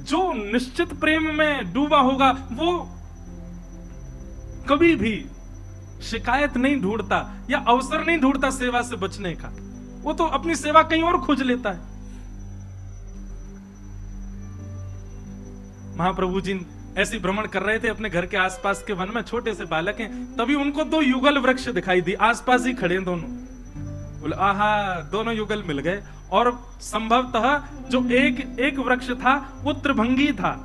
जो निश्चित प्रेम में डूबा होगा वो कभी भी शिकायत नहीं ढूंढता या अवसर नहीं ढूंढता सेवा से बचने का। वो तो अपनी सेवा कहीं और खोज लेता है। महाप्रभु जी ऐसे भ्रमण कर रहे थे अपने घर के आसपास के वन में, छोटे से बालक हैं, तभी उनको दो युगल वृक्ष दिखाई दी, आसपास ही खड़े दोनों। बोले आहा, दोनों युगल मिल गए। और संभवतः जो एक वृक्ष था वो त्रिभंगी था,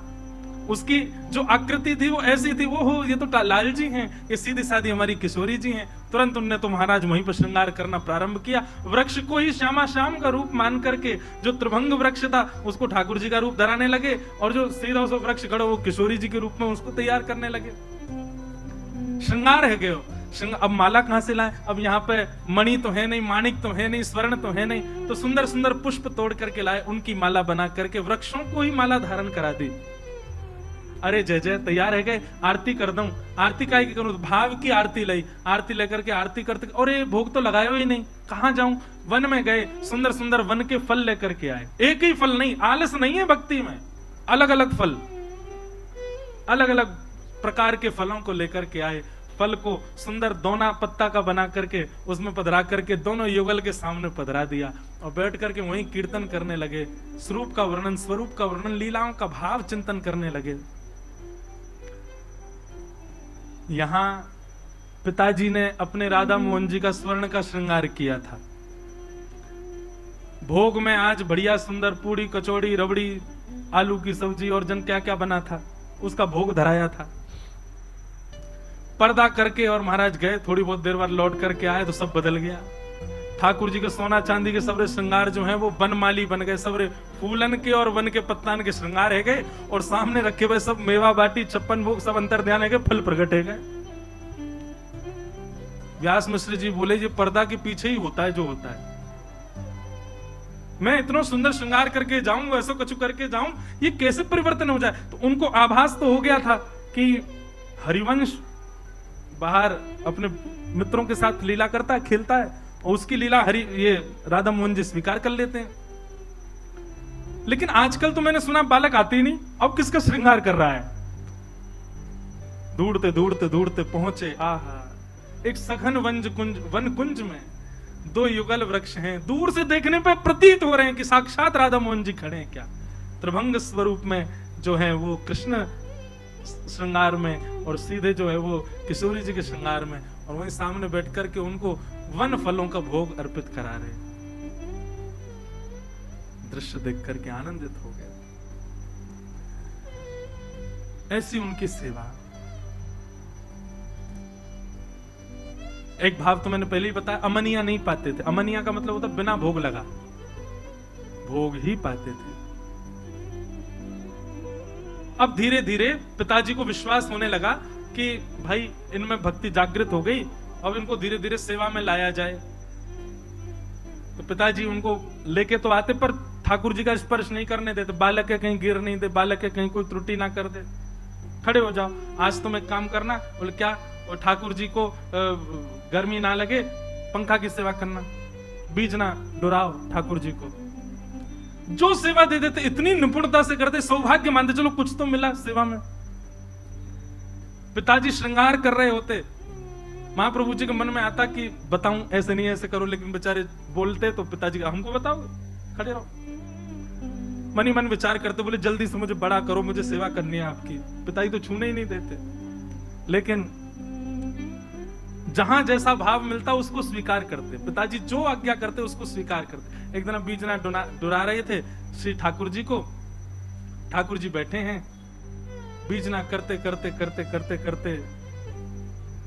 उसकी जो आकृति थी वो ऐसी थी, वो हो ये तो लाल जी हैं, ये सीधी सादी हमारी किशोरी जी हैं। तुरंत उनने तो महाराज वहीं पर श्रृंगार करना प्रारंभ किया। वृक्ष को ही श्यामा श्याम का रूप मान करके जो त्रिभंग वृक्ष था उसको ठाकुर जी का रूप धराने लगे, और जो सीधा उस वृक्ष खड़ा वो किशोरी जी के रूप में उसको तैयार करने लगे। श्रृंगार है गयो। अब माला कहां से लाए? अब यहाँ पे मणि तो है नहीं, माणिक तो है नहीं, स्वर्ण तो है नहीं, तो सुंदर सुंदर पुष्प तोड़ करके लाए, उनकी माला बना करके वृक्षों को ही माला धारण करा दी। अरे जय जय, तैयार है गए, आरती कर दूं। आरती काय की करूं? भाव की आरती लाई, आरती लेकर के आरती करते, अरे भोग तो लगाया ही नहीं, कहां जाऊं? वन में गए, सुंदर सुंदर वन के फल लेकर के आए। एक ही फल नहीं, आलस नहीं है भक्ति में, अलग अलग फल, अलग अलग प्रकार के फलों को लेकर के आए। फल को सुंदर दोना पत्ता का बना करके उसमें पधरा करके दोनों युगल के सामने पधरा दिया, और बैठ करके वहीं कीर्तन करने लगे, स्वरूप का वर्णन, लीलाओं का भाव चिंतन करने लगे। यहां पिताजी ने अपने राधा मोहन जी का स्वर्ण का श्रृंगार किया था। भोग में आज बढ़िया सुंदर पूड़ी, कचौड़ी, रबड़ी, आलू की सब्जी और जन क्या क्या बना था, उसका भोग धराया था। पर्दा करके और महाराज गए, थोड़ी बहुत देर बाद लौट करके आए तो सब बदल गया। ठाकुर जी के सोना चांदी के सबरे श्रृंगार जो हैं वो बनमाली बन गए, सबरे फूलन के और वन के पत्तान के श्रृंगार है गए, और सामने रखे हुए सब मेवा बाटी, 56 भोग सब अंतर ध्यान है गए, फल प्रकट है गए। व्यास मिश्र जी बोले ये पर्दा के पीछे ही होता है जो होता है। मैं इतना सुंदर श्रृंगार करके जाऊं, ऐसा कछु करके जाऊं, ये कैसे परिवर्तन हो जाए? तो उनको आभास तो हो गया था कि हरिवंश बाहर अपने मित्रों के साथ लीला करता है, खेलता है, और उसकी लीला ये राधा मोहन जी स्वीकार कर लेते हैं। लेकिन आजकल तो मैंने सुना बालक आते ही नहीं, अब किसका श्रृंगार कर रहा है? दौड़ते दौड़ते दौड़ते पहुंचे, आहा, एक सघन वन कुंज में दो युगल वृक्ष हैं। दूर से देखने पर प्रतीत हो रहे हैं कि साक्षात राधा मोहन जी खड़े हैं। क्या त्रिभंग स्वरूप में जो है वो कृष्ण श्रृंगार में, और सीधे जो है वो किशोरी जी के श्रृंगार में, और वहीं सामने बैठ करके उनको वन फलों का भोग अर्पित करा रहे। दृश्य देख करके आनंदित हो गए। ऐसी उनकी सेवा। एक भाव तो मैंने पहले ही बताया, अमनिया नहीं पाते थे। अमनिया का मतलब होता बिना भोग लगा, भोग ही पाते थे। अब धीरे धीरे पिताजी को विश्वास होने लगा कि भाई इनमें भक्ति जागृत हो गई, अब इनको धीरे धीरे सेवा में लाया जाए। तो पिताजी उनको लेके तो आते, पर ठाकुर जी का स्पर्श नहीं करने देते, बालक के कहीं गिर नहीं दे, के कहीं कोई त्रुटि ना कर दे। खड़े हो जाओ, आज तुम एक काम करना। बोले क्या? और ठाकुर जी को गर्मी ना लगे, पंखा की सेवा करना, बीज ना डुराओ ठाकुर जी को। जो सेवा दे देते इतनी निपुणता से करते, सौभाग्य मानते, चलो कुछ तो मिला सेवा में। पिताजी श्रृंगार कर रहे होते, महाप्रभु जी के मन में आता कि बताऊं, ऐसे नहीं ऐसे करो, लेकिन बेचारे बोलते तो पिताजी हमको बताओ, खड़े रहो। मनी मन विचार करते, बोले जल्दी से मुझे बड़ा करो, मुझे सेवा करनी है आपकी। पिताजी तो छूने ही नहीं देते, लेकिन जहां जैसा भाव मिलता उसको स्वीकार करते। पिताजी जो आज्ञा करते उसको स्वीकार करते। एक दिन बीजना डुरा रहे थे श्री ठाकुर जी को। ठाकुर जी बैठे हैं, बीजना करते करते करते करते करते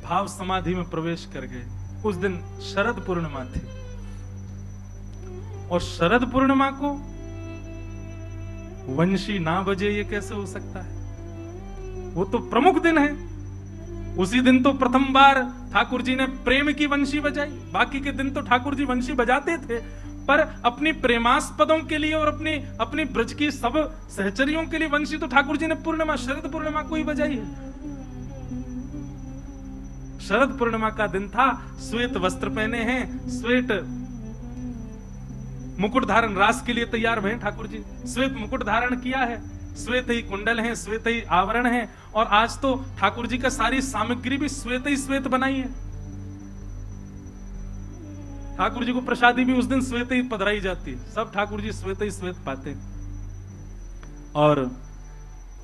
भाव समाधि में प्रवेश कर गए। उस दिन शरद पूर्णिमा थी, और शरद पूर्णिमा को वंशी ना बजे ये कैसे हो सकता है? वो तो प्रमुख दिन है। उसी दिन तो प्रथम बार ठाकुर जी ने प्रेम की वंशी बजाई। बाकी के दिन तो ठाकुर जी वंशी बजाते थे, पर अपनी प्रेमास्पदों के लिए और अपनी ब्रज की सब सहचरियों के लिए वंशी तो ठाकुर जी ने पूर्णिमा, शरद पूर्णिमा को ही बजाई है। शरद पूर्णिमा का दिन था, श्वेत वस्त्र पहने हैं, श्वेत मुकुट धारण, रास के लिए तैयार हुए ठाकुर जी, श्वेत मुकुट धारण किया है, श्वेत ही कुंडल है, श्वेत ही आवरण है, और आज तो ठाकुर जी का सारी सामग्री भी श्वेत ही श्वेत बनाई है। ठाकुर जी को प्रसादी भी उस दिन श्वेत ही पधराई जाती है, सब ठाकुर जी श्वेत ही श्वेत पाते हैं। और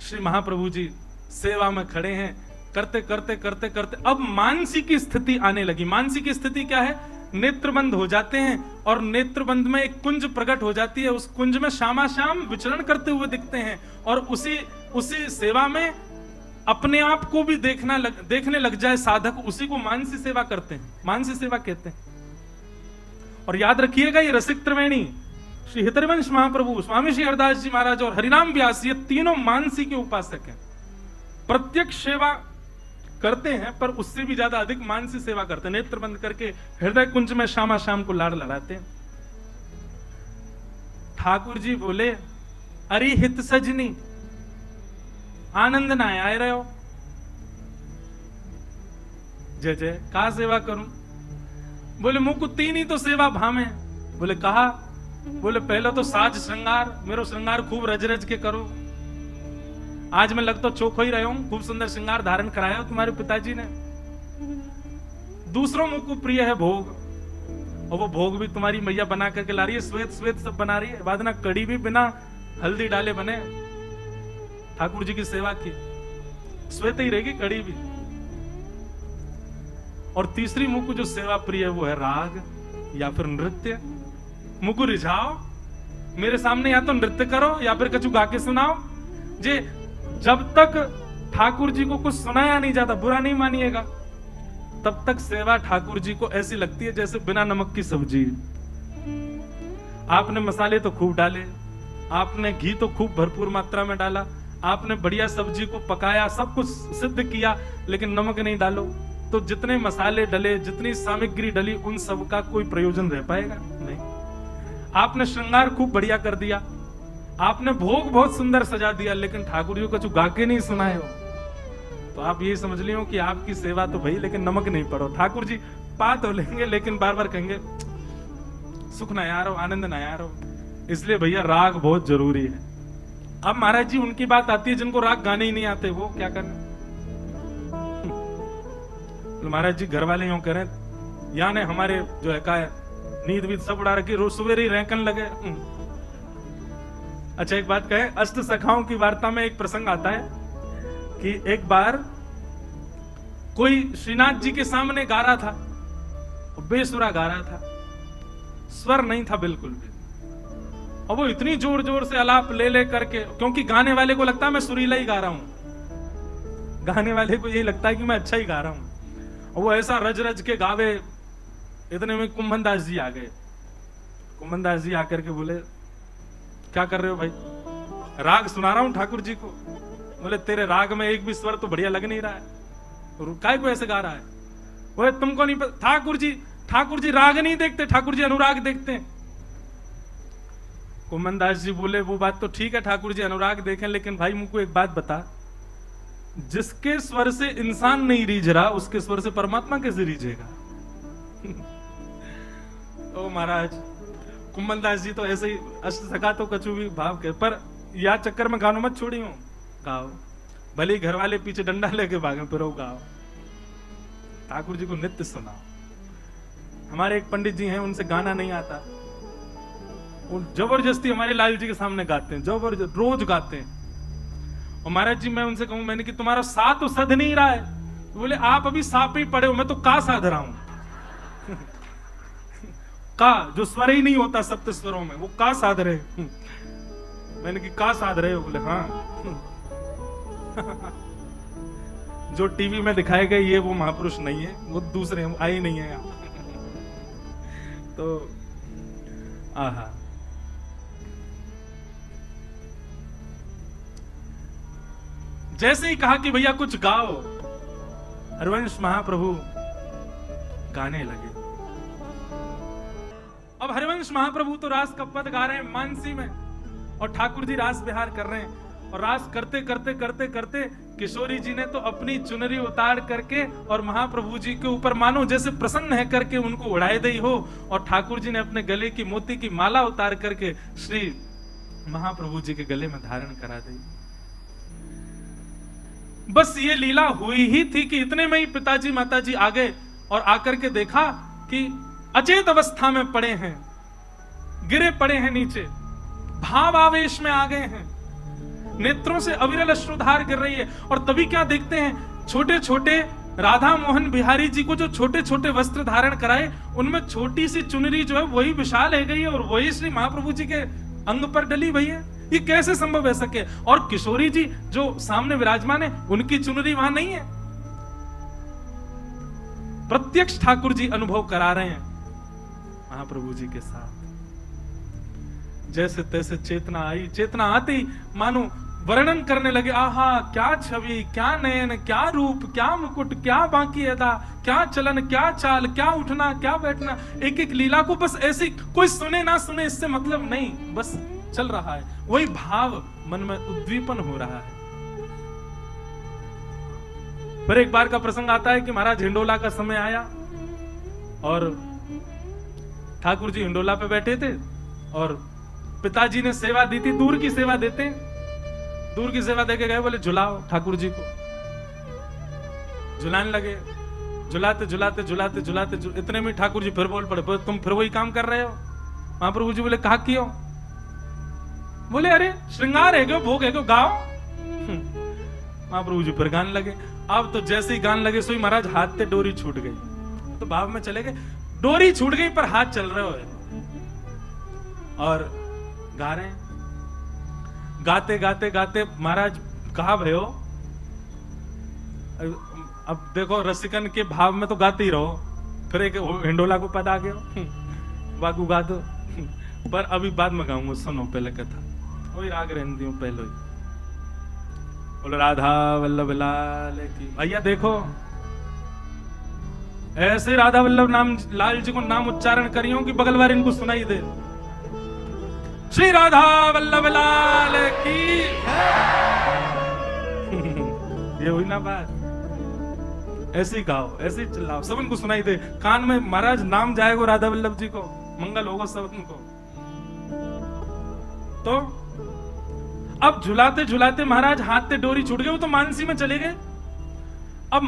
श्री महाप्रभु जी सेवा में खड़े हैं, करते करते करते करते अब मानसी की स्थिति आने लगी। मानसी की स्थिति क्या है? नेत्रबंद हो जाते हैं, और नेत्रबंद में एक कुंज प्रकट हो जाती है। उस कुंज में श्यामा श्याम विचरण करते हुए दिखते हैं, और उसी सेवा में अपने आप को भी देखने लग जाए साधक, उसी को मानसी सेवा करते हैं, मानसी सेवा कहते हैं। और याद रखिएगा, ये रसिक त्रिवेणी, श्री हितरवंश महाप्रभु, स्वामी श्री हरदास जी महाराज और हरिनाम व्यास, ये तीनों मानसी के उपासक हैं। प्रत्यक्ष सेवा करते हैं, पर उससे भी ज्यादा अधिक मानसी सेवा करते हैं। नेत्र बंद करके हृदय कुंज में श्यामा श्याम को लाड़ लड़ाते हैं। ठाकुर जी बोले, अरे हित सजनी, आनंद ना आए रहे हो, जय जय, कहा सेवा करूं? बोले मुझको तीन ही तो सेवा भावे। बोले कहा? बोले पहले तो साज श्रृंगार, मेरो श्रृंगार खूब रज रज के करो। आज मैं लगता चोखो ही रहे हूं, खूब सुंदर श्रृंगार धारण कराया हो तुम्हारे पिताजी ने। दूसरों मुझको प्रिय है भोग, और वो भोग भी तुम्हारी मैया बना करके ला रही है, श्वेत श्वेत सब बना रही है। बाद ना कड़ी भी बिना हल्दी डाले बने, ठाकुर जी की सेवा की, श्वेत ही रहेगी कड़ी भी। और तीसरी मुझको जो सेवा प्रिय है वो है राग या फिर नृत्य। मुझको रिझाओ, मेरे सामने या तो नृत्य करो या फिर कछु गा के सुनाओ। जे जब तक ठाकुर जी को कुछ सुनाया नहीं जाता, बुरा नहीं मानिएगा, तब तक सेवा ठाकुर जी को ऐसी लगती है जैसे बिना नमक की सब्जी। आपने मसाले तो खूब डाले, आपने घी तो खूब भरपूर मात्रा में डाला, आपने बढ़िया सब्जी को पकाया, सब कुछ सिद्ध किया, लेकिन नमक नहीं डालो, तो जितने मसाले डले, जितनी सामग्री डली, उन सब का कोई प्रयोजन रह पाएगा? नहीं। आपने श्रृंगार खूब बढ़िया कर दिया, आपने भोग बहुत सुंदर सजा दिया, लेकिन ठाकुर जी को कुछ गा के नहीं सुनाए हो, तो आप ये समझ लियो कि आपकी सेवा तो भई, लेकिन नमक नहीं पड़ो। ठाकुर जी पा तो लेंगे, लेकिन बार बार कहेंगे सुख ना यार हो, आनंद ना यार हो। इसलिए भैया राग बहुत जरूरी है। अब महाराज जी उनकी बात आती है जिनको राग गाने ही नहीं आते, वो क्या करें? महाराज जी घर वाले यूं करें, यहाँ ने हमारे जो है का नींद वीद सब उड़ा रखी, रोज सवेरे रैंकन लगे। अच्छा एक बात कहें, अष्ट सखाओं की वार्ता में एक प्रसंग आता है कि एक बार कोई श्रीनाथ जी के सामने गा रहा था, बेसुरा गा रहा था, स्वर नहीं था बिल्कुल भी, और वो इतनी जोर जोर से आलाप ले ले करके, क्योंकि गाने वाले को लगता है मैं सुरीला ही गा रहा हूं, गाने वाले को यही लगता है कि मैं अच्छा ही गा रहा हूं, और वो ऐसा रज रज के गावे। इतने में कुंभन दास जी आ गए। कुंभन दास जी आकर के बोले, क्या कर रहे हो भाई? राग सुना रहा हूं ठाकुर जी को। बोले तेरे राग में एक भी स्वर तो बढ़िया लग नहीं रहा है, काय को ऐसे गा रहा है? बोले तुमको नहीं पता, ठाकुर जी राग नहीं देखते, ठाकुर जी अनुराग देखते हैं। कुंभन दास जी बोले, वो बात तो ठीक है, ठाकुर जी अनुराग देखें, लेकिन भाई मुझको एक बात बता, जिसके स्वर से इंसान नहीं रीझ रहा, उसके स्वर से परमात्मा कैसे रीझेगा? ओ महाराज, कुंभन दास जी तो ऐसे ही अष्ट सखा तो कछु भी भाव के, पर या चक्कर में गानों मत छोड़ी हूं, गाओ, भले घर वाले पीछे डंडा लेके भागे, फिर गाओ, ठाकुर जी को नित्य सुनाओ। हमारे एक पंडित जी हैं, उनसे गाना नहीं आता, वो जबरदस्ती हमारे लाल जी के सामने गाते हैं, जबरदस्त रोज गाते हैं। और महाराज जी मैं उनसे कहूं, मैंने कि तुम्हारा सा तो सध नहीं रहा है। तो बोले आप अभी सा पे ही पड़े हो, मैं तो का साध रहा हूं। का जो स्वर ही नहीं होता सप्त स्वरों में, वो का साध रहे। मैंने कि का साध रहे हो? बोले हाँ। जो टीवी में दिखाए गए ये वो महापुरुष नहीं है, वो दूसरे आए नहीं है यहाँ। तो आहा, जैसे ही कहा कि भैया कुछ गाओ, हरिवंश महाप्रभु गाने लगे। अब हरिवंश महाप्रभु तो रास का पद गा रहे हैं मानसी में, और ठाकुर जी रास विहार कर रहे हैं। और रास करते करते करते करते किशोरी जी ने तो अपनी चुनरी उतार करके और महाप्रभु जी के ऊपर मानो जैसे प्रसन्न है करके उनको उड़ाए दी हो, और ठाकुर जी ने अपने गले की मोती की माला उतार करके श्री महाप्रभु जी के गले में धारण करा दी। बस ये लीला हुई ही थी कि इतने में ही पिताजी माताजी आ गए और आकर के देखा कि अचेत अवस्था में पड़े हैं, गिरे पड़े हैं नीचे, भाव आवेश में आ गए हैं, नेत्रों से अविरल अश्रुधार गिर रही है। और तभी क्या देखते हैं, छोटे छोटे राधा मोहन बिहारी जी को जो छोटे छोटे वस्त्र धारण कराए, उनमें छोटी सी चुनरी जो है वही विशाल है गई है और वही श्री महाप्रभु जी के अंग पर डली हुई है। ये कैसे संभव है सके? और किशोरी जी जो सामने विराजमान है, उनकी चुनरी वहां नहीं है। प्रत्यक्ष ठाकुर जी अनुभव करा रहे हैं महाप्रभु जी के साथ। जैसे तैसे चेतना आई, चेतना आती मानो वर्णन करने लगे, आहा क्या छवि, क्या नयन, क्या रूप, क्या मुकुट, क्या बाकी अदा, क्या चलन, क्या चाल, क्या उठना, क्या बैठना। एक एक लीला को बस ऐसी, कोई सुने ना सुने इससे मतलब नहीं, बस चल रहा है, वही भाव मन में उद्दीपन हो रहा है। फिर एक बार का प्रसंग आता है कि महाराज हिंडोला का समय आया और ठाकुर जी हिंडोला पे बैठे थे और पिताजी ने सेवा दी थी, दूर की सेवा देते, दूर की सेवा देके गए, बोले झुलाओ ठाकुर जी को। झुलाने लगे, झुलाते झुलाते झुलाते झुलाते इतने में ठाकुर जी फिर बोल पड़े, तुम फिर वही काम कर रहे हो। महाप्रभु जी बोले कहा क्यों? बोले अरे श्रृंगार है क्यों, भोग है क्यों, गाओ। महाप्रभु जी फिर गाने लगे। अब तो जैसे ही गाने लगे सोई महाराज हाथ से डोरी छूट गई, तो भाव में चले गए, डोरी छूट गई पर हाथ चल रहे हो और गा रहे हैं। गाते गाते गाते महाराज कहा भयो, अब देखो रसिकन के भाव में तो गाते ही रहो, फिर एक हिंडोला को पद आ गया, बागू गा दो, पर अभी बाद में गाऊंगा, सुनो पहले कथा। वही राग रहती हूँ पहले ही, बोलो राधा वल्लभ लाल की। भैया देखो ऐसे राधा वल्लभ नाम लाल जी को नाम उच्चारण करियो कि बगल वाले इनको सुनाई दे, श्री राधा वल्लभ लाल की। ये हुई ना बात, ऐसे ही गाओ, ऐसे ही चिल्लाओ, सब इनको सुनाई दे, कान में महाराज नाम जाएगा राधा वल्लभ जी को, मंगल होगा सब इनको। तो अब झुलाते झुलाते महाराज हाथ से डोरी छूट गई, वो तो मानसी में चले गए। अब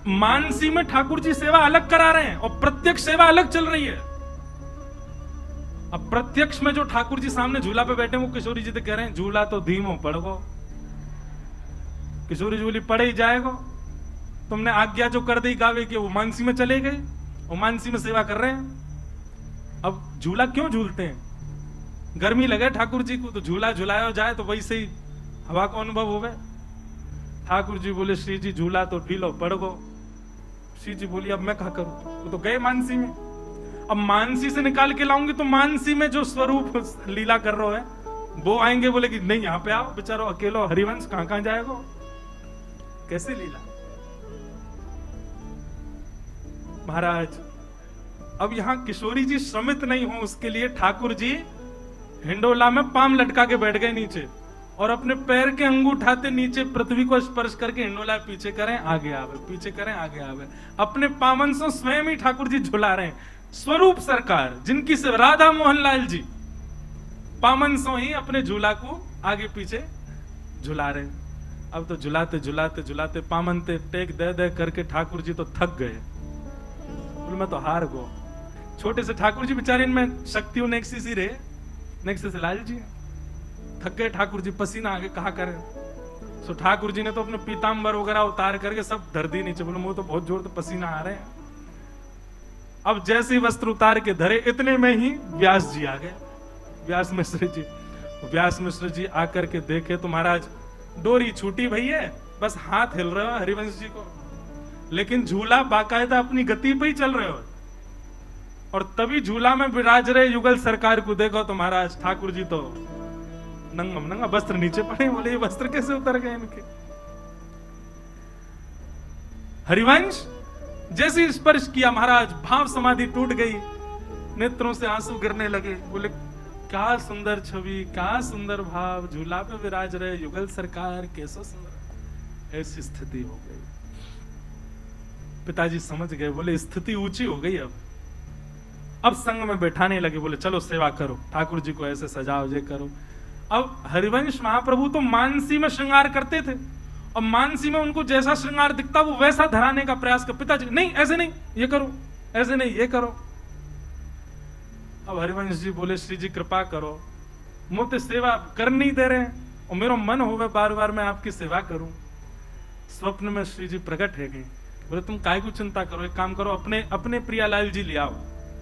मानसी में ठाकुर जी सेवा अलग करा रहे हैं और प्रत्यक्ष सेवा अलग चल रही है। अब प्रत्यक्ष में जो ठाकुर जी सामने झूला पे बैठे, वो किशोरी जी तो कह रहे हैं झूला तो धीमो पड़गो। किशोरी झूली पड़े ही जाएगो, तुमने आज्ञा जो कर दी गावे की, वो मानसी में चले गए, वो मानसी में सेवा कर रहे हैं। अब झूला क्यों झूलते हैं? गर्मी लगे ठाकुर जी को, तो झूला झुलाया जाए तो वैसे ही हवा को अनुभव होवे। ठाकुर जी बोले श्री जी झूला तो ढीलो पड़ गो। श्री जी बोली अब मैं क्या करूं, तो गए मानसी में। अब मानसी से निकाल के लाऊंगी तो मानसी में जो स्वरूप लीला कर रहा है वो आएंगे, बोले कि नहीं यहाँ पे आओ, बेचारो अकेलो हरिवंश कहां जाएगा, कैसे लीला। महाराज अब यहां किशोरी जी श्रमित नहीं हो, उसके लिए ठाकुर जी हिंडोला में पाम लटका के बैठ गए नीचे और अपने पैर के अंगूठाते नीचे पृथ्वी को स्पर्श करके हिंडोला पीछे करें आगे आवे, पीछे करें आगे आवे। अपने पावन से स्वयं ही ठाकुर जी झुला रहे हैं। स्वरूप सरकार जिनकी से राधा मोहन लाल जी पावन सो ही अपने झूला को आगे पीछे झुला रहे हैं। अब तो झुलाते झुलाते झुलाते पामन ते टेक दे दे करके ठाकुर जी तो थक गए, बोले मैं तो हार गो। छोटे से ठाकुर जी बेचारे, इनमें शक्ति नेक्सी सी रहे, नेक्सी से लाल जी थक गए। ठाकुर जी पसीना आगे कहा करें, सो ठाकुर जी ने तो अपने पीताम्बर वगैरह उतार करके सब धर दी नीचे, बोले मुझे तो बहुत जोर से पसीना आ रहे हैं। अब जैसे ही वस्त्र उतार के धरे, इतने में ही व्यास जी आ गए, व्यास मिश्र जी। व्यास मिश्र जी आकर के देखे तो महाराज डोरी छूटी भैया, बस हाथ हिल रहे हो हरिवंश जी को, लेकिन झूला बाकायदा अपनी गति पे ही चल रहे हो। और तभी झूला में विराज रहे युगल सरकार को देखो तो महाराज ठाकुर जी तो नंगा नंगा वस्त्र नीचे पड़े, बोले ये वस्त्र कैसे उतर गए इनके। हरिवंश जैसे स्पर्श किया महाराज भाव समाधि टूट गई, नेत्रों से आंसू गिरने लगे। बोले क्या सुंदर छवि, क्या सुंदर भाव, झूला पे विराज रहे युगल सरकार, कैसा सुंदर। ऐसी स्थिति हो गई। पिताजी समझ गए, बोले स्थिति ऊंची हो गई। अब संग में बैठाने लगे, बोले चलो सेवा करो, ठाकुर जी को ऐसे सजाओ, ये करो। अब हरिवंश महाप्रभु तो मानसी में श्रृंगार करते थे, और मानसी में उनको जैसा श्रृंगार दिखता वो वैसा धराने का प्रयास कर, पिताजी नहीं ऐसे नहीं ये करो, ऐसे नहीं ये करो। अब हरिवंश जी बोले श्री जी कृपा करो, मुझे सेवा कर नहीं दे रहे हैं और मेरा मन होगा बार बार मैं आपकी सेवा करूं। स्वप्न में श्री जी प्रकट है गए, बोले तुम काय को चिंता करो, एक काम करो अपने अपने प्रियालाल जी ले आओ।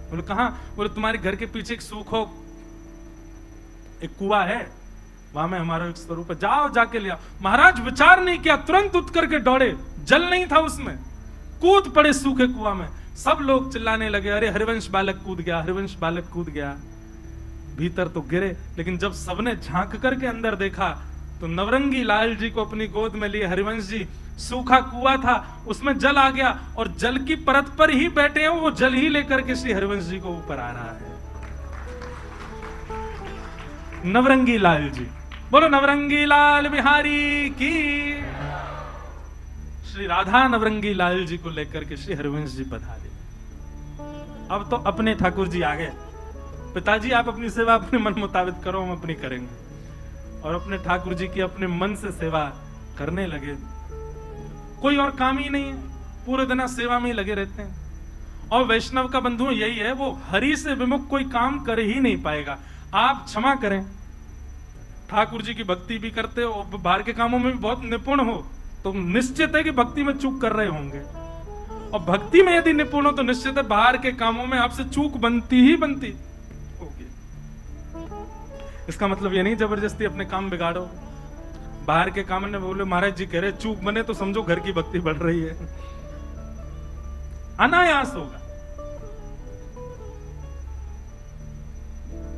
बोले कहां? बोले तुम्हारे घर के पीछे एक सूखो एक कुआं है, वहां में हमारा एक स्वरूप है, जाओ जाके ले आओ। महाराज विचार नहीं किया, तुरंत उठ करके दौड़े, जल नहीं था उसमें, कूद पड़े सूखे कुआं में। सब लोग चिल्लाने लगे अरे हरिवंश बालक कूद गया, हरिवंश बालक कूद गया। भीतर तो गिरे, लेकिन जब सबने झांक करके अंदर देखा तो नवरंगी लाल जी को अपनी गोद में लिए हरिवंश जी, सूखा कुआं था उसमें जल आ गया और जल की परत पर ही बैठे हैं, वो जल ही लेकर के श्री हरिवंश जी को ऊपर आ रहा है। नवरंगी लाल जी, बोलो नवरंगी लाल बिहारी की। श्री राधा नवरंगी लाल जी को लेकर के श्री हरिवंश जी पधारे। अब तो अपने ठाकुर जी आ गए, पिताजी आप अपनी सेवा अपने मन मुताबिक करो, हम अपनी करेंगे। और अपने ठाकुर जी की अपने मन से सेवा करने लगे। कोई और काम ही नहीं है, पूरे दिन सेवा में ही लगे रहते हैं। और वैष्णव का बंधु यही है, वो हरि से विमुख कोई काम कर ही नहीं पाएगा। आप क्षमा करें, ठाकुर जी की भक्ति भी करते हो, बाहर के कामों में भी बहुत निपुण हो, तो निश्चित है कि भक्ति में चूक कर रहे होंगे। और भक्ति में यदि निपुण हो तो निश्चित है बाहर के कामों में आपसे चूक बनती ही बनती होगी। इसका मतलब ये नहीं जबरदस्ती अपने काम बिगाड़ो। बाहर के काम ने बोले महाराज जी कह रहे चूक बने तो समझो घर की भक्ति बढ़ रही है, अनायास होगा।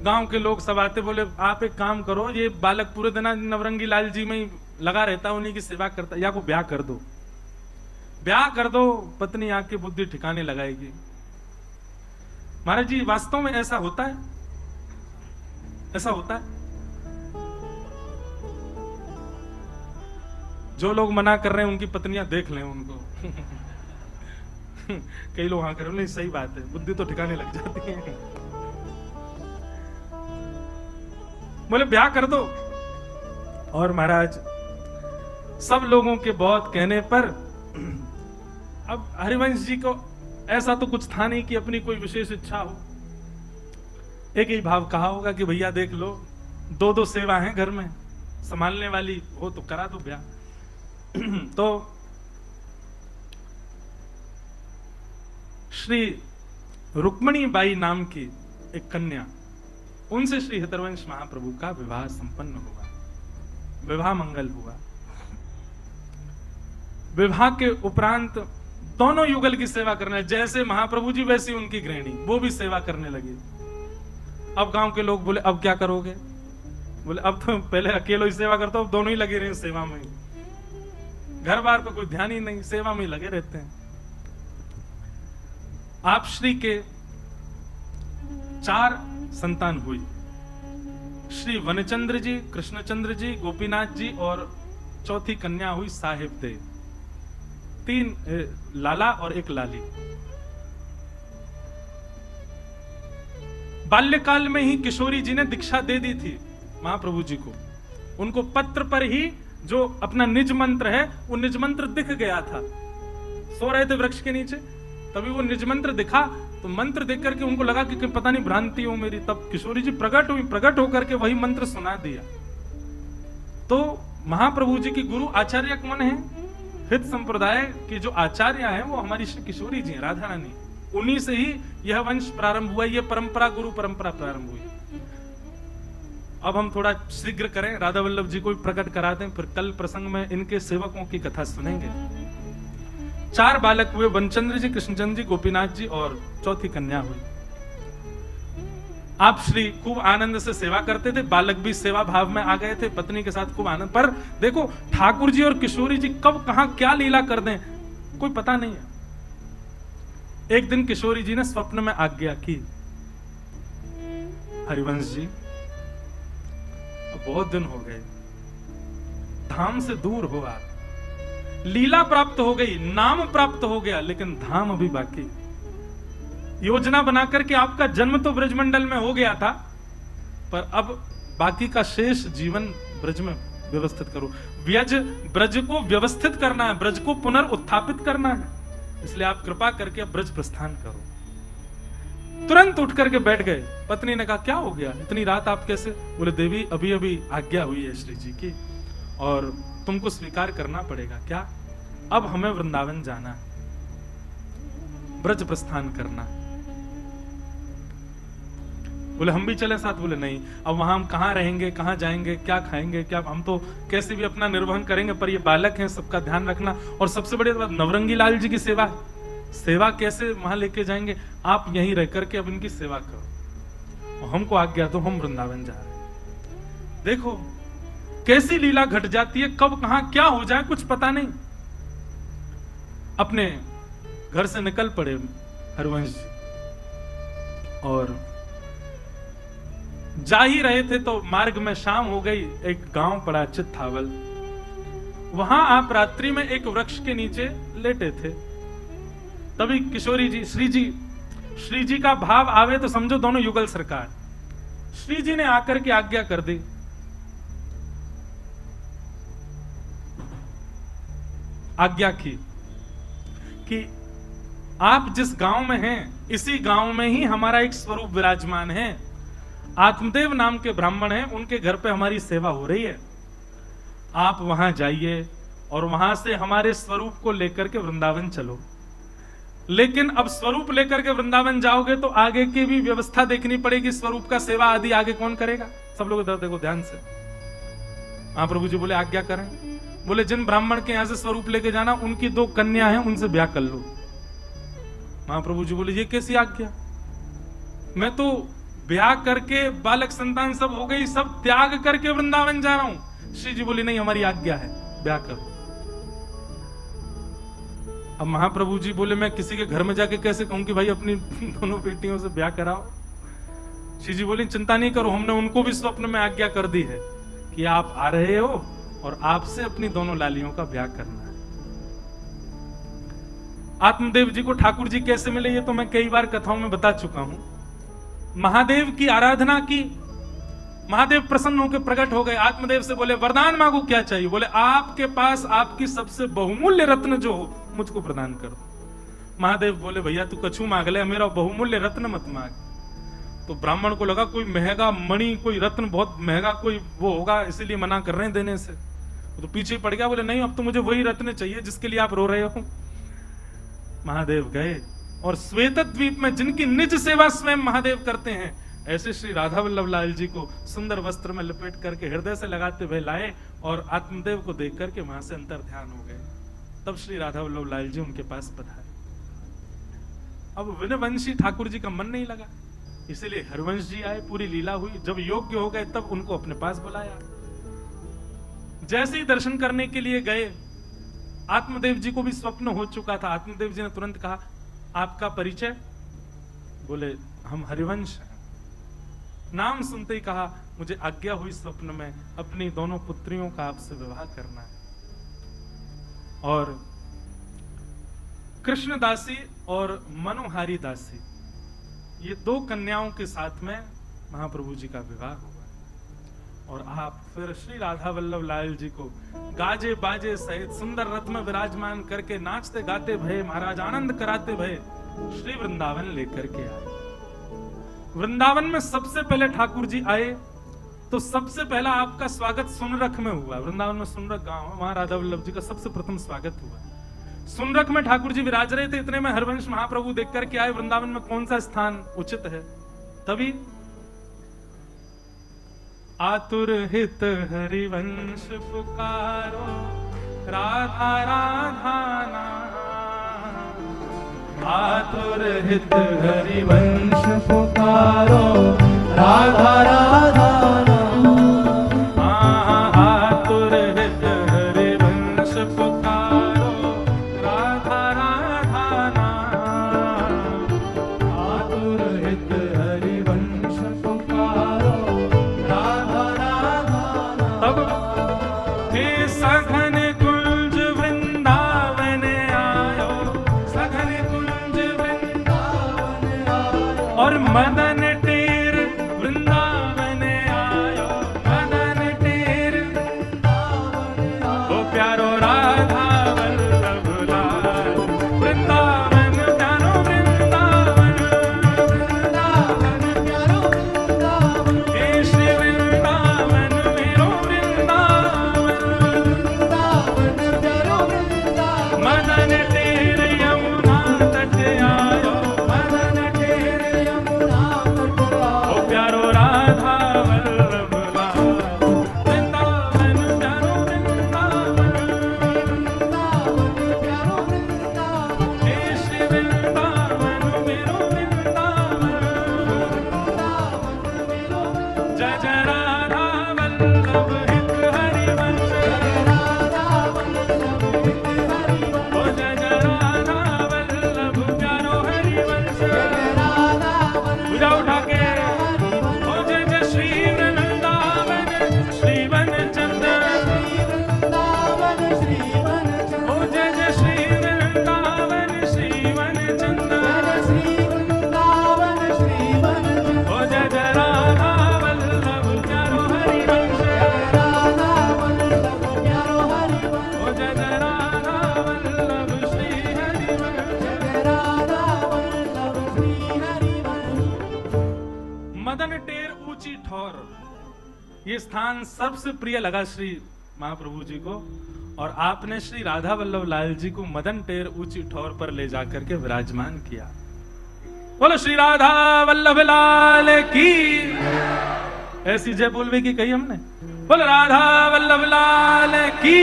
गांव के लोग सब आते, बोले आप एक काम करो, ये बालक पूरे दिन नवरंगी लाल जी में ही लगा रहता, उन्हीं की सेवा करता, या को ब्याह कर दो, ब्याह कर दो, पत्नी आके बुद्धि ठिकाने लगाएगी। महाराज जी वास्तव में ऐसा होता है, ऐसा होता है। जो लोग मना कर रहे हैं उनकी पत्नियां देख लें उनको। कई लोग हाँ कर रहे हैं, सही बात है, बुद्धि तो ठिकाने लग जाती है। बोले ब्याह कर दो। और महाराज सब लोगों के बहुत कहने पर अब हरिवंश जी को ऐसा तो कुछ था नहीं कि अपनी कोई विशेष इच्छा हो। एक ही भाव कहा होगा कि भैया देख लो, दो दो सेवा है घर में, संभालने वाली हो तो करा दो ब्याह। तो श्री रुक्मणी बाई नाम की एक कन्या, उनसे श्री हरिवंश महाप्रभु का विवाह संपन्न हुआ, विवाह मंगल हुआ। विवाह के उपरांत दोनों युगल की सेवा करने, जैसे महाप्रभु जी वैसी उनकी गृहिणी, वो भी सेवा करने लगी। अब गांव के लोग बोले अब क्या करोगे? बोले अब तो पहले अकेले ही सेवा करता हूं, दोनों ही लगे रहे सेवा में, घर बार पे कोई ध्यान ही नहीं, सेवा में ही लगे रहते हैं। आप श्री के 4 संतान हुई, श्री वनचंद्र जी, कृष्णचंद्र जी, गोपीनाथ जी, और चौथी कन्या हुई साहिब दे। 3 लाला और 1 लाली। बाल्यकाल में ही किशोरी जी ने दीक्षा दे दी थी महाप्रभु जी को। उनको पत्र पर ही जो अपना निज मंत्र है वो निज मंत्र दिख गया था। सो रहे थे वृक्ष के नीचे, तभी वो निज मंत्र दिखा, तो मंत्र देख करके उनको लगा कि पता नहीं भ्रांति हो मेरी। तब किशोरी जी प्रकट हुई, प्रकट होकर के वही मंत्र सुना दिया। तो महाप्रभु जी की गुरु आचार्य कौन है? हित संप्रदाय के जो आचार्य हैं वो हमारी श्री किशोरी जी हैं, राधा रानी। उन्हीं से ही यह वंश प्रारंभ हुआ, यह परंपरा, गुरु परंपरा प्रारंभ हुई। अब हम थोड़ा शीघ्र करें, राधा वल्लभ जी को भी प्रकट करा दें, फिर कल प्रसंग में इनके सेवकों की कथा सुनेंगे। 4 बालक हुए, वनचंद्र जी, कृष्णचंद्र जी, गोपीनाथ जी, और चौथी कन्या हुई। आप श्री खूब आनंद से सेवा करते थे, बालक भी सेवा भाव में आ गए थे, पत्नी के साथ खूब आनंद। पर देखो ठाकुर जी और किशोरी जी कब कहां क्या लीला कर दें कोई पता नहीं है। एक दिन किशोरी जी ने स्वप्न में आज्ञा की, हरिवंश जी बहुत दिन हो गए, धाम से दूर हो आप, लीला प्राप्त हो गई, नाम प्राप्त हो गया, लेकिन धाम अभी बाकी। योजना बनाकर के आपका जन्म तो ब्रजमंडल में हो गया था, पर अब बाकी का शेष जीवन ब्रज में व्यवस्थित करो। व्यज ब्रज को व्यवस्थित करना है, ब्रज को पुनर्उत्थापित करना है, इसलिए आप कृपा करके अब ब्रज प्रस्थान करो। तुरंत उठ करके बैठ गए। पत्नी ने कहा क्या हो गया, इतनी रात आप कैसे? बोले देवी अभी अभी आज्ञा हुई है श्री जी की और तुमको स्वीकार करना पड़ेगा। क्या? अब हमें वृंदावन जाना है, ब्रज प्रस्थान करना। बोले हम भी चले साथ? बोले नहीं, अब वहां हम कहां रहेंगे, कहां जाएंगे, क्या खाएंगे, क्या, हम तो कैसे भी अपना निर्वहन करेंगे, पर ये बालक हैं, सबका ध्यान रखना। और सबसे बड़ी बात नवरंगी लाल जी की सेवा कैसे वहां लेके जाएंगे? आप यहीं रह करके अब इनकी सेवा करो और हमको आज्ञा दो, हम वृंदावन जा रहे हैं। देखो कैसी लीला घट जाती है, कब कहां क्या हो जाए कुछ पता नहीं। अपने घर से निकल पड़े हरवंश जी और जा ही रहे थे तो मार्ग में शाम हो गई। एक गांव पड़ा चित्थावल, वहां आप रात्रि में एक वृक्ष के नीचे लेटे थे। तभी किशोरी जी श्री जी का भाव आवे तो समझो दोनों युगल सरकार। श्री जी ने आकर के आज्ञा कर दी, आज्ञा की कि आप जिस गांव में हैं इसी गांव में ही हमारा एक स्वरूप विराजमान है। आत्मदेव नाम के ब्राह्मण हैं, उनके घर पे हमारी सेवा हो रही है। आप वहां जाइए और वहां से हमारे स्वरूप को लेकर के वृंदावन चलो। लेकिन अब स्वरूप लेकर के वृंदावन जाओगे तो आगे की भी व्यवस्था देखनी पड़ेगी। स्वरूप का सेवा आदि आगे कौन करेगा? सब लोग इधर देखो ध्यान से। महाप्रभु जी बोले आज्ञा करें। बोले जिन ब्राह्मण के यहां से स्वरूप लेके जाना उनकी 2 कन्या हैं, उनसे ब्याह कर लो। महाप्रभु जी बोले ये कैसी आज्ञा? मैं तो ब्याह करके बालक संतान सब हो गई, सब त्याग करके वृंदावन जा रहा हूं। श्री जी बोली नहीं, हमारी आज्ञा है, ब्याह करो। अब महाप्रभु जी बोले मैं किसी के घर में जाके कैसे कहूं कि भाई अपनी दोनों बेटियों से ब्याह कराओ? श्री जी बोली चिंता नहीं करो, हमने उनको भी स्वप्न में आज्ञा कर दी है कि आप आ रहे हो और आपसे अपनी दोनों लालियों का ब्याह करना है। आत्मदेव जी को ठाकुर जी कैसे मिले ये तो मैं कई बार कथाओं में बता चुका हूं। महादेव की आराधना की, महादेव प्रसन्न होकर प्रकट हो गए। आत्मदेव से बोले वरदान मांगो, क्या चाहिए? बोले आपके पास आपकी सबसे बहुमूल्य रत्न जो हो मुझको प्रदान करो। महादेव बोले भैया तू कछु मांग ले, मेरा बहुमूल्य रत्न मत मांग। तो ब्राह्मण को लगा कोई महंगा मणि, कोई रत्न बहुत महंगा कोई वो होगा, इसीलिए मना कर रहे हैं देने से। तो पीछे पड़ गया, बोले नहीं अब तो मुझे वही रत्न चाहिए जिसके लिए आप रो रहे हो। महादेव गए और श्वेत द्वीप में जिनकी निज सेवा स्वयं महादेव करते हैं, ऐसे श्री राधा वल्लभ लाल जी को सुंदर वस्त्र में लपेट करके हृदय से लगाते हुए लाए और आत्मदेव को देख करके वहां से अंतर ध्यान हो गए। तब श्री राधा वल्लभ लाल जी उनके पास पधारे। अब विनवंशी ठाकुर जी का मन नहीं लगा, इसीलिए हरवंश जी आए, पूरी लीला हुई। जब योग्य हो गए तब उनको अपने पास बुलाया। जैसे ही दर्शन करने के लिए गए, आत्मदेव जी को भी स्वप्न हो चुका था। आत्मदेव जी ने तुरंत कहा आपका परिचय? बोले हम हरिवंश हैं। नाम सुनते ही कहा मुझे आज्ञा हुई स्वप्न में अपनी दोनों पुत्रियों का आपसे विवाह करना है। और कृष्णदासी और मनोहारी दासी, ये 2 कन्याओं के साथ में महाप्रभु जी का विवाह हुआ। और आप फिर श्री राधा वल्लभ लाल जी को गाजे बाजे सहित सुंदर रथ में विराजमान करके नाचते गाते भये, महाराज आनंद कराते भये श्री वृंदावन लेकर के आए। वृंदावन में सबसे पहले ठाकुर जी आए तो सबसे पहला आपका स्वागत सुनरख में हुआ। वृंदावन में सुनरख गांव है, वहां राधा वल्लभ जी का सबसे प्रथम स्वागत हुआ। सुनरख में ठाकुर जी विराज रहे थे, इतने में हरवंश महाप्रभु देख करके आए वृंदावन में कौन सा स्थान उचित है। तभी आतुर हित हरिवंश पुकारो, राधा राधा नाम। आतुर हित हरिवंश पुकारो, राधा राधा नाम। आतुर हित हरिवंश पुकारो, राधा राधा नाम। आतुर हित हरिवंश पुकारो, सघन कुंज वृंदावन आयो, सघन कुंज वृंदावन आयो। और मदन टेर वृंदावन स्थान सबसे प्रिय लगा श्री महाप्रभु जी को, और आपने श्री राधा वल्लभ लाल जी को मदन टेर ऊंची ठौर पर ले जाकर के विराजमान किया। बोलो श्री राधा वल्लभ लाल की। ऐसी जय बोलवे की कही हमने। बोलो राधा वल्लभ लाल की।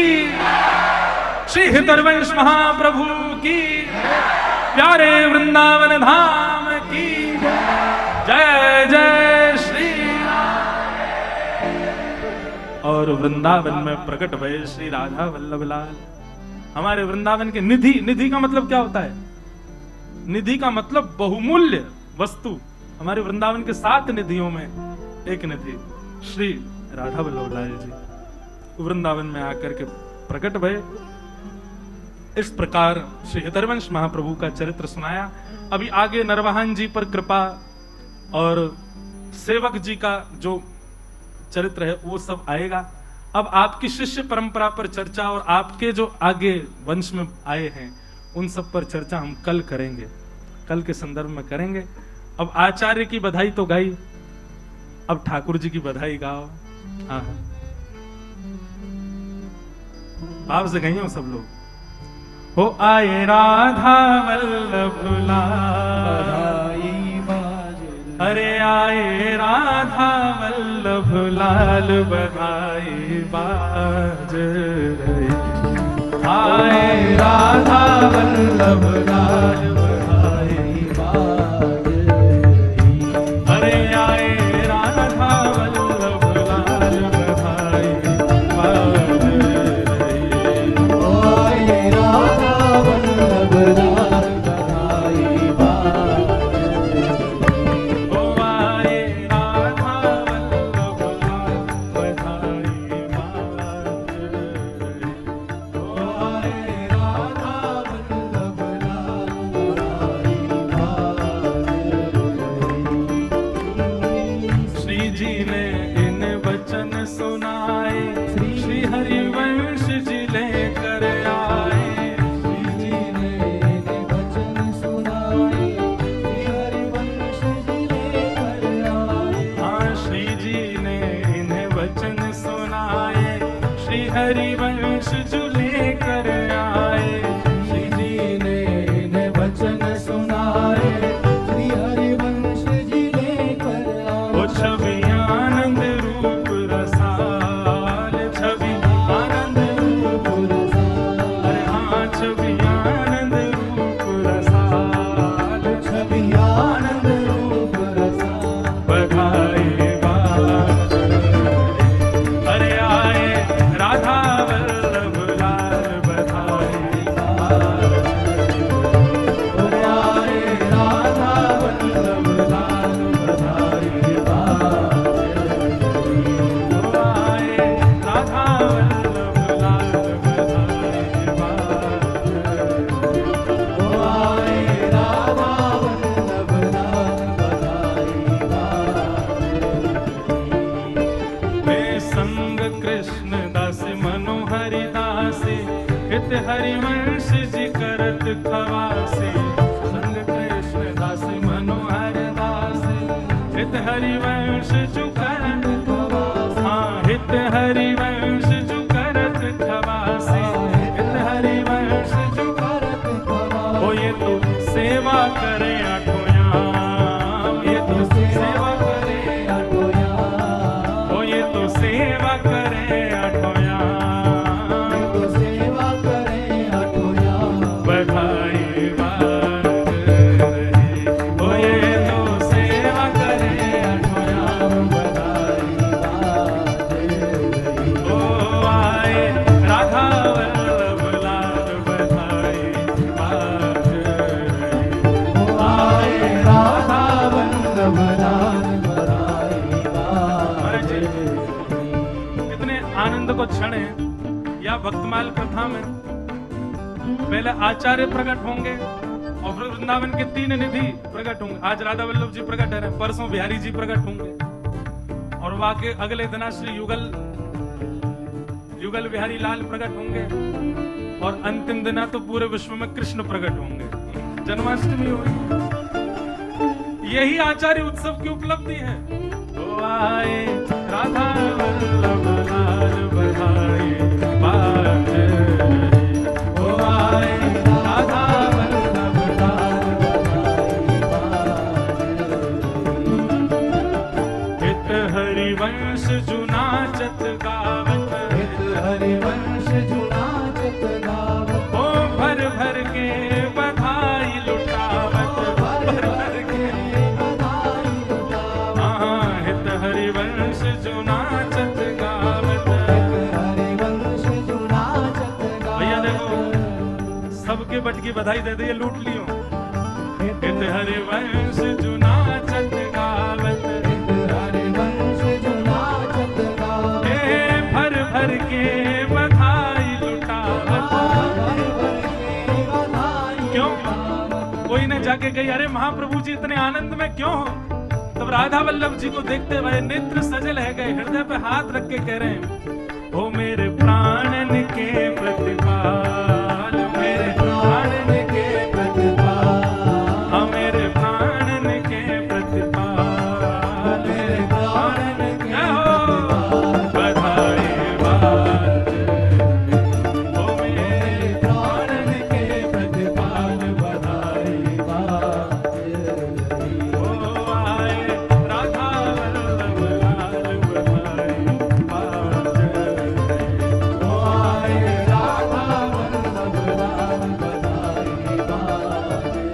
श्री हितरवंश महाप्रभु की, प्यारे वृंदावन धाम की जय जय श्री। और वृंदावन में प्रकट भये श्री राधा वल्लभ लाल। हमारे वृंदावन के निधि, निधि का मतलब क्या होता है? निधि का मतलब बहुमूल्य वस्तु। हमारे वृंदावन के 7 निधियों में एक निधि श्री राधा वल्लभ लाल जी वृंदावन में आकर के प्रकट भये। इस प्रकार श्री हितरवंश महाप्रभु का चरित्र सुनाया। अभी आगे नरवाहन जी पर कृपा और सेवक जी का जो चरित्र है वो सब आएगा। अब आपकी शिष्य परंपरा पर चर्चा और आपके जो आगे वंश में आए हैं उन सब पर चर्चा हम कल करेंगे, कल के संदर्भ में करेंगे। अब आचार्य की बधाई तो गाई, अब ठाकुर जी की बधाई गाओ। हाँ, भाव से गई हो सब लोग। हो आए राधा वल्लभ लाल, अरे आए राधा वल्लभ लाल, बधाई बाज रही। आए राधा वल्लभ लाल, बधाई बाज रही। अरे आए राधा वल्लभ लाल, बधाई बाज रही। आए राधा वल्लभ लाल, बधाई बाज रही। ओ आए राधा वल्लभ लाल, बधाई बाज रही। ओ आए राधा वल्लभ लाल, बधाई बाज रही। श्री जी ने इन वचन सुनाए, श्री हरिवंश जी लेकर आए। श्री जी ने इन वचन सुनाए, श्री हरिवंश जी लेकर आए। हाँ, श्री जी ने इन वचन सुनाए, श्री हरिवंश जी लेकर आए। श्री जी ने इन वचन सुनाए, श्री हरिवंश जी लेकर आए। वो छवि आनंद रूप रसाल, छवि आनंद रूप रसाल। अरे हाँ, छवि आनंद रूप रसाल, छवि आनंद रूप रसाल, बधाई बाज रही। अरे आए राधा वल्लभ लाल, बधाई बाज रही। अरे आए राधा वल्लभ लाल, बधाई बाज रही। ओ आए राधा वल्लभ लाल, बधाई बाज रही। ओ आए राधा वल्लभ लाल, बधाई बाज रही। वे संग कृष्ण दास मनोहरि दासी, हित हरिवंश जी करत खवासी। संग कृष्ण दास मनोहर दासी, हित हरिवंश जो करत खवासी। हाँ, हित हरिवंश जो करत खवासी, हित हरिवंश जो करत खवासी। ओ ये तो सेवा करे आठोयाम, ये तो सेवा करे आठोयाम। ओ ये तो सेवा करे आठोयाम, ये तो सेवा करे आठोयाम, बधाई बाज रही। ओ ये तो सेवा करे आठोयाम, बधाई बाज रही। ओ आए राधा वल्लभ लाल, बधाई बाज रही। ओ आए राधा वल्लभ लाल, बधाई बाज रही। कितने आनंद को क्षण है या भक्तमाल कथा में। पहले आचार्य प्रकट होंगे और फिर वृंदावन के 3 निधि प्रकट होंगे। आज राधा वल्लभ जी प्रकट है, परसों बिहारी जी प्रकट होंगे, और वाके अगले दिन श्री युगल बिहारी लाल प्रकट होंगे, और अंतिम दिन तो पूरे विश्व में कृष्ण प्रकट होंगे, जन्माष्टमी होगी। यही आचार्य उत्सव की उपलब्धि है। तो आए राधा वल्लभ लाल बधाई बाज रही। ओ आए राधा वल्लभ लाल बधाई बाज रही। हित हरिवंश जुनाचत गावत, हित हरिवंश जुनाचत गावत, ओ भर भर के बधाई लुटावत, भर भर के बधाई लुटावत। हाँ, हित हरिवंश जुनाचत गावत। हित हरिवंश जुनाचत गावत। भैया देखो, सबके बट की बधाई दे दे, ये लूट लियो। हित हरिवंश जुनाचत गावत, हित हरिवंश जुनाचत गावत। हे भर भर के बधाई लुटावत। भर भर के बधाई क्यों? लुटावत। कोई ने जाके कही, अरे महाप्रभु जी इतने आनंद में क्यों हो? तब राधा वल्लभ जी को देखते हुए नेत्र सजल है गए, हृदय पे हाथ रख के कह रहे हैं, ओ मेरे प्राणन के प्रतिपाल, मेरे प्राणन के प्रतिपाल, हाँ, मेरे प्राणन के प्रतिपाल, मेरे प्राणन के हो बधाई बाज रही। ओ मेरे प्राणन के प्रतिपाल बधाई बाज रही। ओ आए राधा वल्लभ लाल बधाई बाज रही। ओ आए राधा वल्लभ लाल बधाई बाज रही।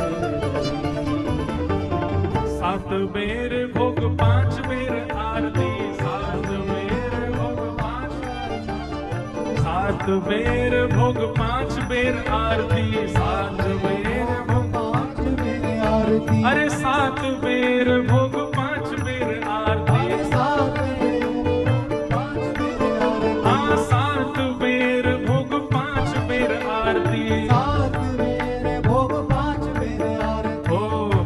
सात बेर भोग पांच बेर आरती, सात बेर भोग पांच, सात बेर भोग पांच बेर आरती, सात बेर भोग, पांच मेरे आरती, अरे सात बेर भोग पांच बेर आरती, अरे सात मेरे पांच मेरे आरती, हाँ, सात बेर भोग पांच बेर आरती। सात मेरे भोग पांच मेरे आरती। ओ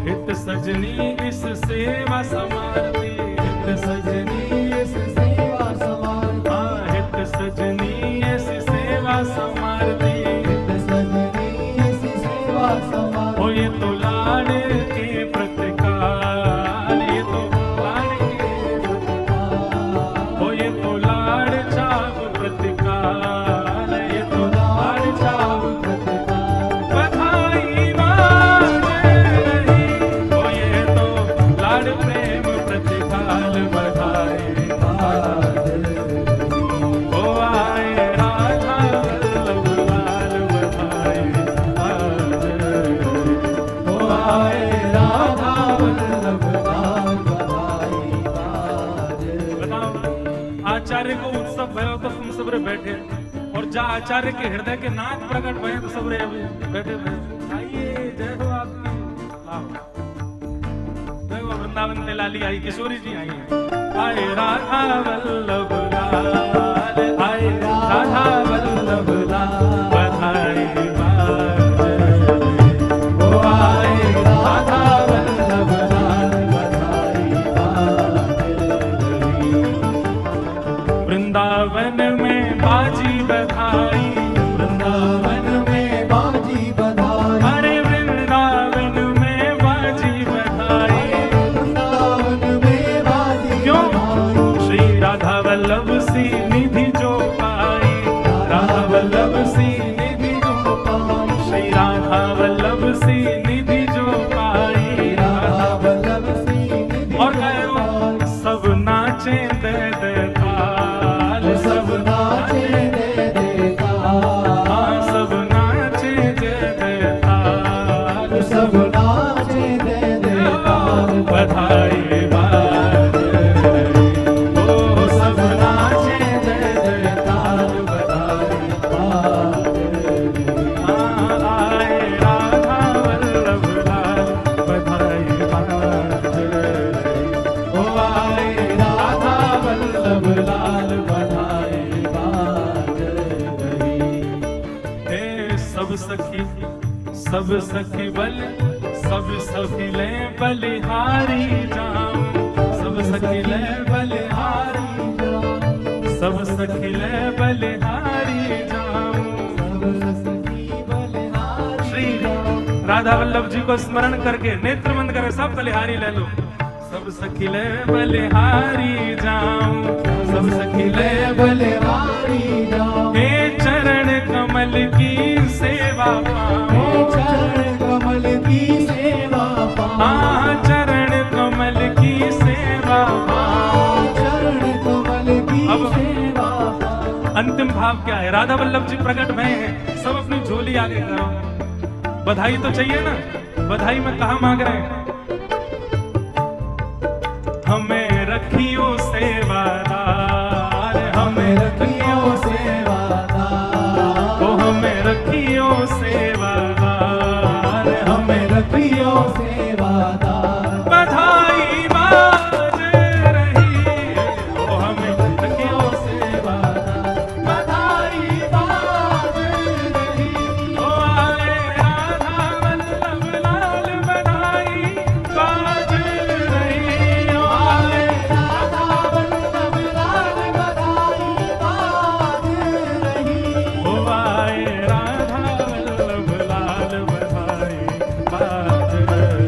हित सजनी इस सेवा समारती, हित सजनी इस सेवा समान, हाँ, हित सजनी इस सेवा समारती। हित सजनी इस सेवा समान। ओ ये तो लाड़ के प्रतिकाल, ये तो लाड़ के प्रतिकाल, ओ ये तो लाड़ चाव प्रतिकाल, ये तो लाड़ चाव बधाई बाज रही। ओ ये तो लाड़ प्रेम प्रतिकाल बधाई बाज रही। ओ आए राधा वल्लभ लाल बधाई बाज रही। ओ आए राधा वल्लभ लाल बधाई बाज रही। बताओ, आचार्य को उत्सव भयो तो तुम सबरे बैठे, और जा आचार्य के हृदय के नाथ प्रकट भये तो सबरे अभी बैठे भये। आइए, जय हो आपकी। आओ, जय हो वृंदावन में लाली आई, किशोरी जी आई हैं। आए राधा वल्लभ लाल, आए राधा वल्लभ लाल बधाई बाज रही। ओ आए राधा वल्लभ लाल बधाई बाज रही। वृंदावन में बाजी बधाई, वृंदावन में बाजी बधाई, अरे वृंदावन में बाजी बधाई। वृंदावन में बाजी क्यों? बधाई। श्री राधा वल्लभ सी निधि जो पाई, राधा वल्लभ सी निधि जो पाई, श्री राधा वल्लभ सी निधि जो पाई। राधा वल्लभ सी निधि और कहो, सब नाचे दे दे ताल, सब नाचे दे देता, हाँ, सब नाचे दे दे ताल, सब नाचे दे देता। बधाई बाज रही। ओ सब नाचे दे दे ताल, बधाई बाज रही। हाँ, आए राधा वल्लभ लाल बधाई बाज रही। ओ आए राधा वल्लभ लाल बधाई बाज रही। हे सब सखी बल, सब सखी ले बलिहारी जाऊं, सब सखी ले बलिहारी, सब सखी ले बलिहारी जाऊं। श्री राधा वल्लभ जी को स्मरण करके नेत्र बंद करे, सब बलिहारी ले लो, सब सब सखिले बलिहारी जाऊं, सब सखिले बलिहारी जाऊं, हे चरण कमल की सेवा हे पाऊं, चरण कमल की सेवा पाऊं, चरण कमल की सेवा पाऊं। चरण कमल की अब सेवा पाऊं। अंतिम भाव क्या है? राधा वल्लभ जी प्रकट भय हैं, सब अपनी झोली आगे करो। बधाई तो चाहिए ना, बधाई में कहा मांग रहे हैं? हमें रखियो सेवादार, हमें रखियो सेवादार, ओ हमें रखियो सेवादार, हमें रखियो सेवादार। बधाई बाज रही, ओ हमें रखियो सेवादार, बधाई बाज रही, ओ आए राधा वल्लभ लाल, बधाई बाज रही, ओ आए राधा वल्लभ लाल, बधाई बाज रही, ओ आए राधा वल्लभ लाल, बधाई बाज रही,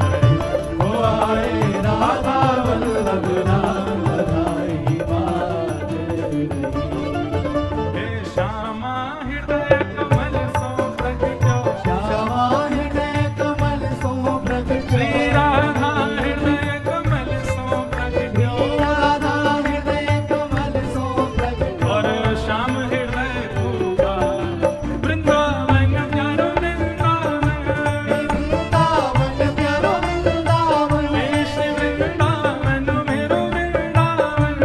ओ आए राधा वल्लभ लाल, बधाई बाज रही। हे श्यामा हृदय कमल सो प्रगटो, श्यामा हृदय कमल सो प्रगटो, श्री राधा हृदय कमल सो प्रगटो, राधा हृदय कमल सो प्रगटो, और श्याम हृदय पूरा वृंदावन प्यारो वृंदावन, वृंदावन प्यारो वृंदावन, हे श्री वृंदावन मेरो वृंदावन,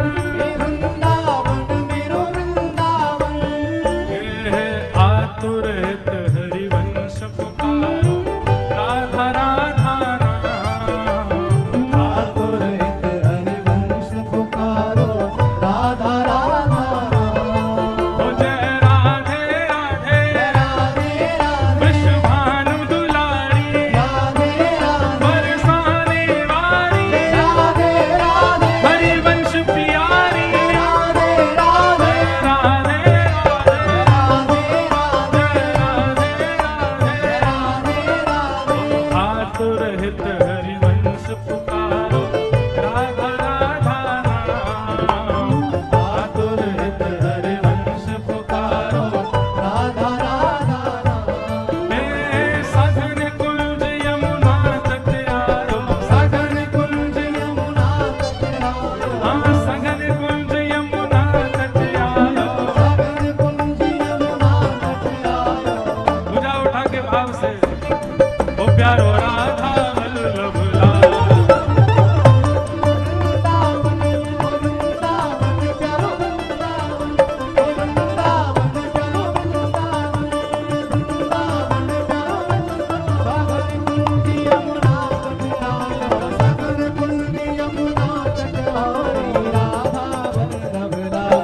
वृंदावन मेरो वृंदावन। हे आतुर हित हरिवंश पुकारो, राधा राधा नाम, आतुर हित हरिवंश पुकारो, राधा राधा ओ जय राधे राधे, राधे राधे, विश्वभानु दुलारी, राधे राधे, बरसाने वारी, राधे राधे, हरिवंश प्यारी, राधे राधे, राधे राधे, राधे राधे, राधे राधे, राधे राधे। आतुर हित हरिवंश पुकारो, राधा राधा नाम, आतुर हित हरिवंश पुकारो, राधा राधा राम। हे सघन कुंज यमुना तट आयो, सघन कुंज यमुना तट आयो, हाँ सघन कुंज यमुना तट आयो, सघन कुंज यमुना तट आयो। भुजा उठा के भाव से, ओ प्यारो राधा वल्लभ लाल, वृंदावन वृंदावन प्यारो वृंदावन, वृंदावन प्यारो वृंदावन, वृंदावन प्यारो वृंदावन। सघन कुंज यमुना तट आयो, सघन कुंज यमुना तट आयो, राधा वल्लभ लाल।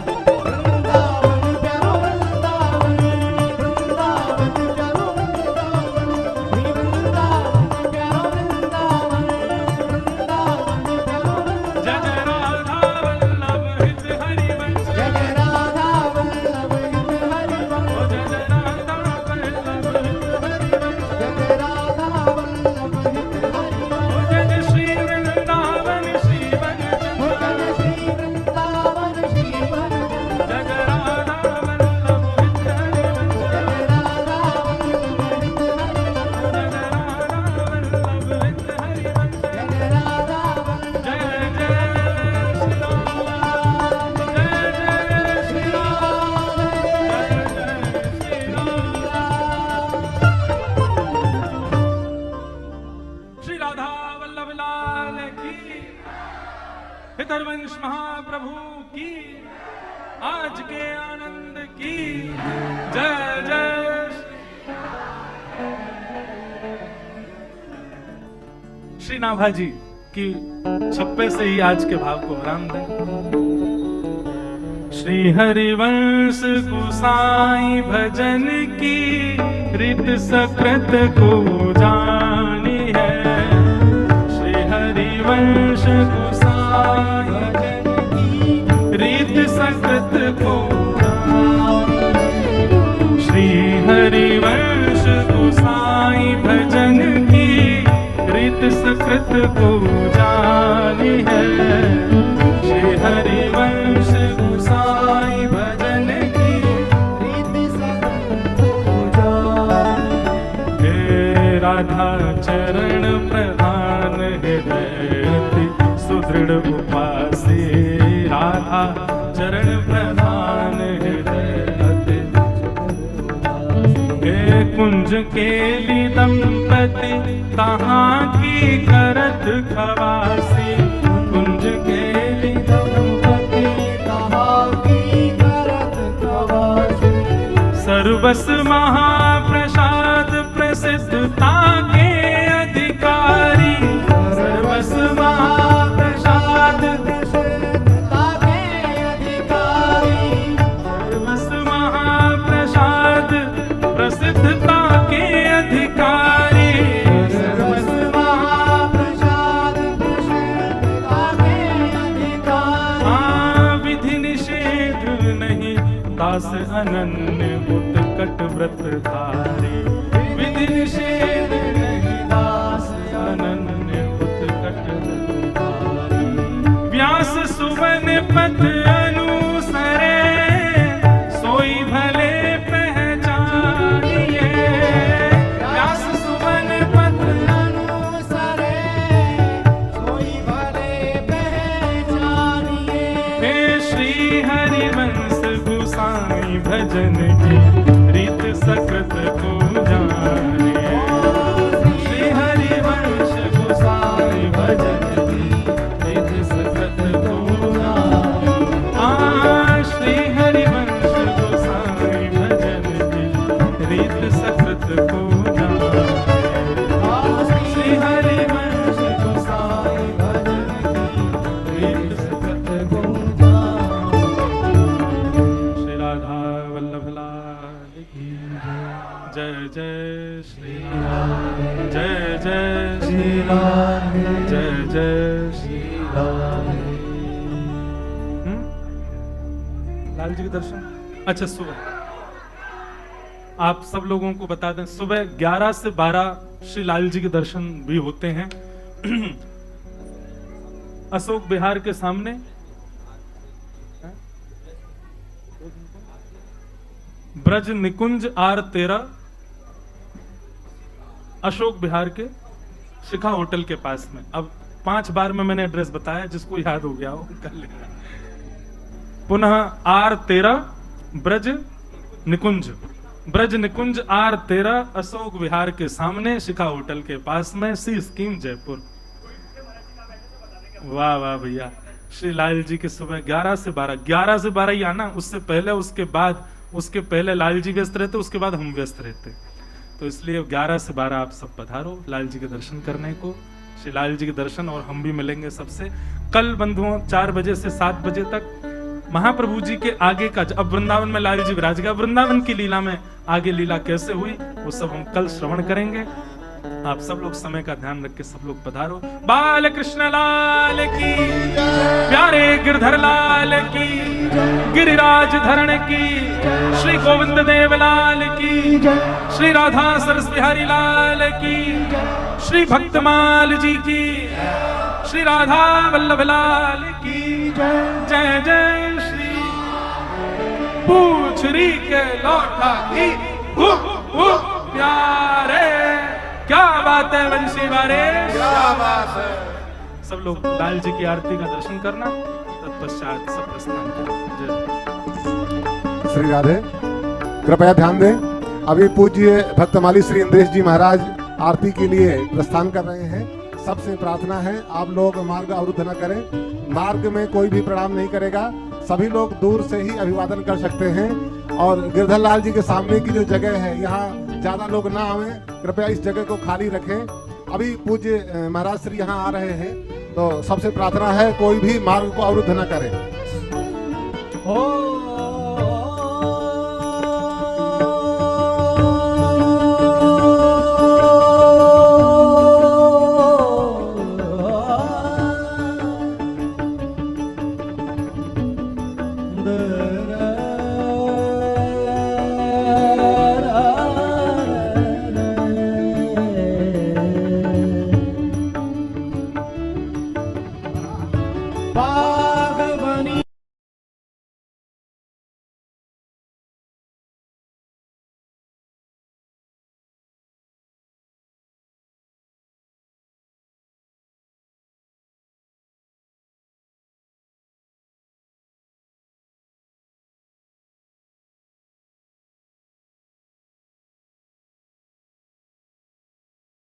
वृंदावन प्यारो वृंदावन, वृंदावन प्यारो वृंदावन, श्री वृंदावन प्यारो वृंदावन, वृंदावन प्यारो वृंदावन। जय जय राधा वल्लभ हित हरिवंश, जय जय राधा वल्लभ हित हरिवंश, ओ जय जय राधा वल्लभ हित हरिवंश, जय जय राधा वल्लभ हित हरिवंश। ओ जय जय श्री वृंदावन श्रीवन हो चंद्र, जय श्री वृंदावन श्री वनचंद्र, जय जय राधा वल्लभ हित हरिवंश, जय जय राधा वल्लभ हित हरिवंश, जय जय राधा वल्लभ हित हरिवंश, जय जय राधा वल्लभ। जय जय श्री राम, जय जय श्री राम, जय जय श्री राधा वल्लभ लाल की, हितरवंश महाप्रभु की, आज के आनंद की जय जय। श्री नाभा जी की छप्पे से ही आज के भाव को विराम दें। श्री हरिवंश गुसाई भजन की रीत सकृत को जानी है। श्री हरिवंश गुसाई भजन की रीत सकृत को जानी। श्री हरिवंश गुसाई भजन की रीत सकृत को जानी। जानी है। श्री हरिवंश गोसाई भजन की रीति सकल को जानी। हे राधा चरण प्रधान हृदय सुदृढ़ उपासी। राधा चरण प्रधान हृदय हे कुंज केली दंपति कहाँ की करत खवासी। कुंज केली दंपति कहाँ की करत खवासी। सर्वस महाप्रसाद प्रसिद्धता के अधिकारी। सर्वस महाप्रसाद प्रसिद्धता के अधिकारी। सर्वस महाप्रसाद प्रसिद्धता के अधिकारी। सर्वस महाप्रसाद प्रसिद्धता के अधिकारी। हाँ विधि निषेध नहीं दास अनन्य उत्कट व्रत धारी। विधि निषेध नहीं दास अनन्य उत्कट व्रत धारी। व्यास सुवन पथ अनुसरे सोई भले पहचानिए। व्यास सुवन पथ अनुसरे सोई भले पहचानिए। हे श्री हरिवंश गोसाई भजन की रीत सकृत को जाने। श्री हरिवंश गोसाई भजन की रीत सकृत को जाने। श्री हरिवंश गोसाई भजन की रीत सकृत को जाने। श्री हरिवंश गोसाई भजन की रीत सकृत को जाने। श्री राधा वल्लभ लाल की जय जय श्री राम। जय जय श्री राम। जय जय श्री राम। लाल जी के दर्शन। अच्छा सुबह आप सब लोगों को बता दें सुबह 11 से 12 श्री लाल जी के दर्शन भी होते हैं। अशोक विहार के सामने ब्रज निकुंज R13 अशोक विहार के शिखा होटल के पास में। अब 5 बार में मैंने एड्रेस बताया, जिसको याद हो गया हो कर लेना। पुनः R13 ब्रज निकुंज। ब्रज निकुंज R13 अशोक विहार के सामने शिखा होटल के पास में, सी स्कीम जयपुर। वाह वाह भैया। श्री लाल जी के सुबह 11 से 12 ही आना। उससे पहले उसके पहले लाल जी व्यस्त रहते, उसके बाद हम व्यस्त रहते। तो इसलिए 11 से 12 आप सब पधारो लाल जी के दर्शन करने को। श्री लाल जी के दर्शन और हम भी मिलेंगे सबसे। कल बंधुओं 4 बजे से 7 बजे तक महाप्रभु जी के आगे का, अब वृंदावन में लाल जी विराजेगा, वृंदावन की लीला में आगे लीला कैसे हुई वो सब हम कल श्रवण करेंगे। आप सब लोग समय का ध्यान रख के सब लोग पधारो। बाल कृष्ण लाल की, प्यारे गिरधर लाल की, गिरिराज धरण की, श्री गोविंद देव लाल की, श्री राधा सरस बिहारी लाल की, श्री भक्तमाल जी की, श्री राधा वल्लभ लाल की जय जय। श्री पूछरी के लौटा की प्यारे, क्या बात है वंशी वारे, क्या बात है। सब लोग लाल जी की आरती का दर्शन करना, तत्पश्चात सब प्रस्थान करें। श्री राधे। कृपया ध्यान दें, अभी पूज्य भक्तमाली श्री इंद्रेश जी महाराज आरती के लिए प्रस्थान कर रहे हैं। सबसे प्रार्थना है आप लोग मार्ग अवरुद्ध न करें। मार्ग में कोई भी प्रणाम नहीं करेगा, सभी लोग दूर से ही अभिवादन कर सकते हैं। और गिरधर लाल जी के सामने की जो जगह है, यहाँ ज्यादा लोग ना आवे, कृपया इस जगह को खाली रखें। अभी पूज्य महाराज श्री यहाँ आ रहे हैं, तो सबसे प्रार्थना है कोई भी मार्ग को अवरुद्ध न करे।